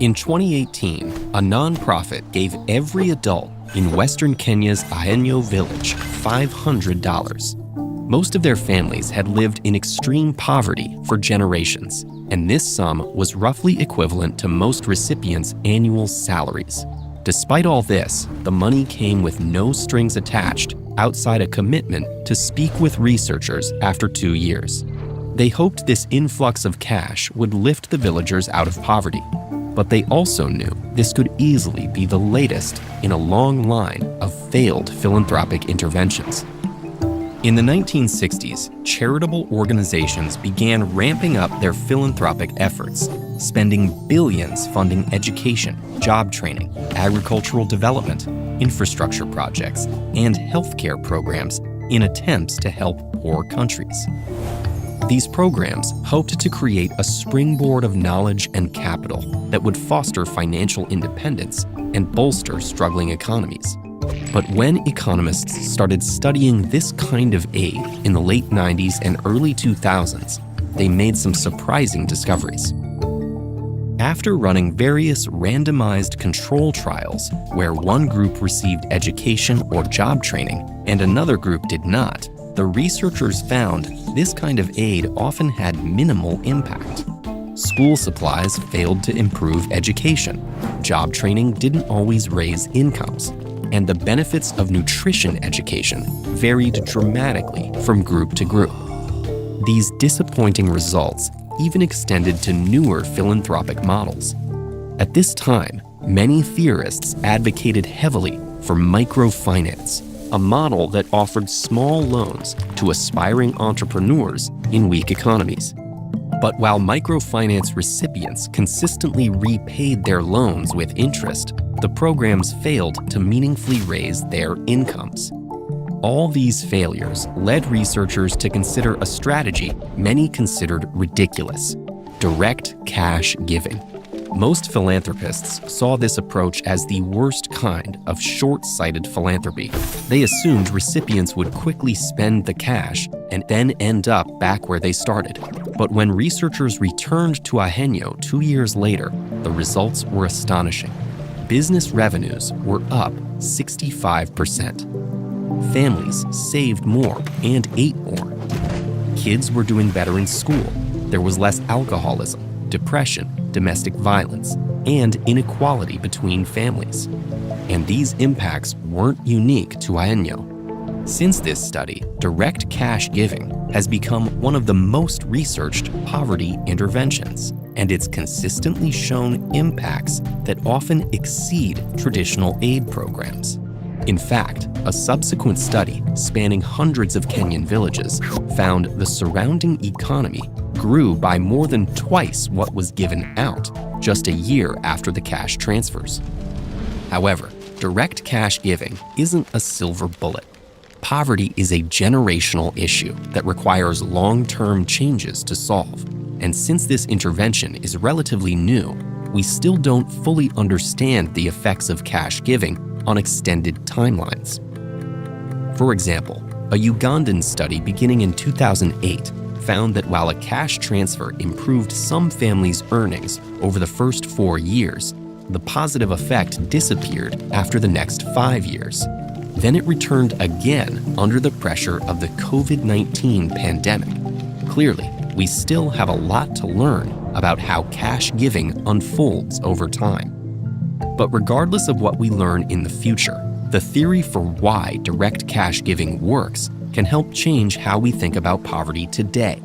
In 2018, a nonprofit gave every adult in Western Kenya's Hhhhhhhh village $500. Most of their families had lived in extreme poverty for generations, and this sum was roughly equivalent to most recipients' annual salaries. Despite all this, the money came with no strings attached outside a commitment to speak with researchers after 2 years. They hoped this influx of cash would lift the villagers out of poverty, but they also knew this could easily be the latest in a long line of failed philanthropic interventions. In the 1960s, charitable organizations began ramping up their philanthropic efforts, spending billions funding education, job training, agricultural development, infrastructure projects, and healthcare programs in attempts to help poor countries. These programs hoped to create a springboard of knowledge and capital that would foster financial independence and bolster struggling economies. But when economists started studying this kind of aid in the late 90s and early 2000s, they made some surprising discoveries. After running various randomized control trials where one group received education or job training and another group did not, the researchers found this kind of aid often had minimal impact. School supplies failed to improve education, job training didn't always raise incomes, and the benefits of nutrition education varied dramatically from group to group. These disappointing results even extended to newer philanthropic models. At this time, many theorists advocated heavily for microfinance, a model that offered small loans to aspiring entrepreneurs in weak economies. But while microfinance recipients consistently repaid their loans with interest, the programs failed to meaningfully raise their incomes. All these failures led researchers to consider a strategy many considered ridiculous: direct cash giving. Most philanthropists saw this approach as the worst kind of short-sighted philanthropy. They assumed recipients would quickly spend the cash and then end up back where they started. But when researchers returned to Hhhhhhh 2 years later, the results were astonishing. Business revenues were up 65%. Families saved more and ate more. Kids were doing better in school. There was less alcoholism, depression, domestic violence, and inequality between families. And these impacts weren't unique to Hhhhhh. Since this study, direct cash giving has become one of the most researched poverty interventions, and it's consistently shown impacts that often exceed traditional aid programs. In fact, a subsequent study spanning hundreds of Kenyan villages found the surrounding economy grew by more than twice what was given out just a year after the cash transfers. However, direct cash giving isn't a silver bullet. Poverty is a generational issue that requires long-term changes to solve. And since this intervention is relatively new, we still don't fully understand the effects of cash giving on extended timelines. For example, a Ugandan study beginning in 2008 found that while a cash transfer improved some families' earnings over the first 4 years, the positive effect disappeared after the next 5 years. Then it returned again under the pressure of the COVID-19 pandemic. Clearly, we still have a lot to learn about how cash giving unfolds over time. But regardless of what we learn in the future, the theory for why direct cash giving works can help change how we think about poverty today.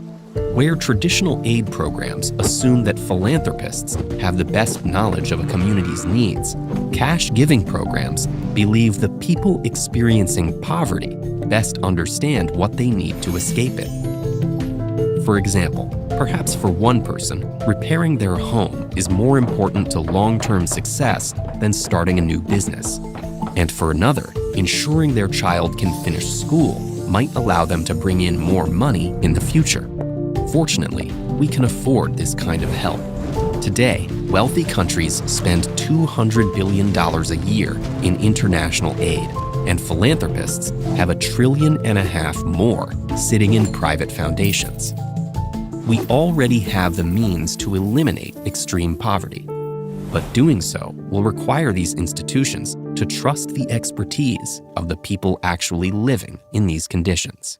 Where traditional aid programs assume that philanthropists have the best knowledge of a community's needs, cash giving programs believe the people experiencing poverty best understand what they need to escape it. For example, perhaps for one person, repairing their home is more important to long-term success than starting a new business. And for another, ensuring their child can finish school might allow them to bring in more money in the future. Fortunately, we can afford this kind of help. Today, wealthy countries spend $200 billion a year in international aid, and philanthropists have $1.5 trillion more sitting in private foundations. We already have the means to eliminate extreme poverty. But doing so will require these institutions to trust the expertise of the people actually living in these conditions.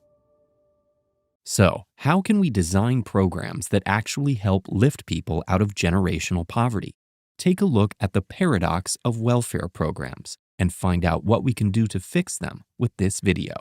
So, how can we design programs that actually help lift people out of generational poverty? Take a look at the paradox of welfare programs and find out what we can do to fix them with this video.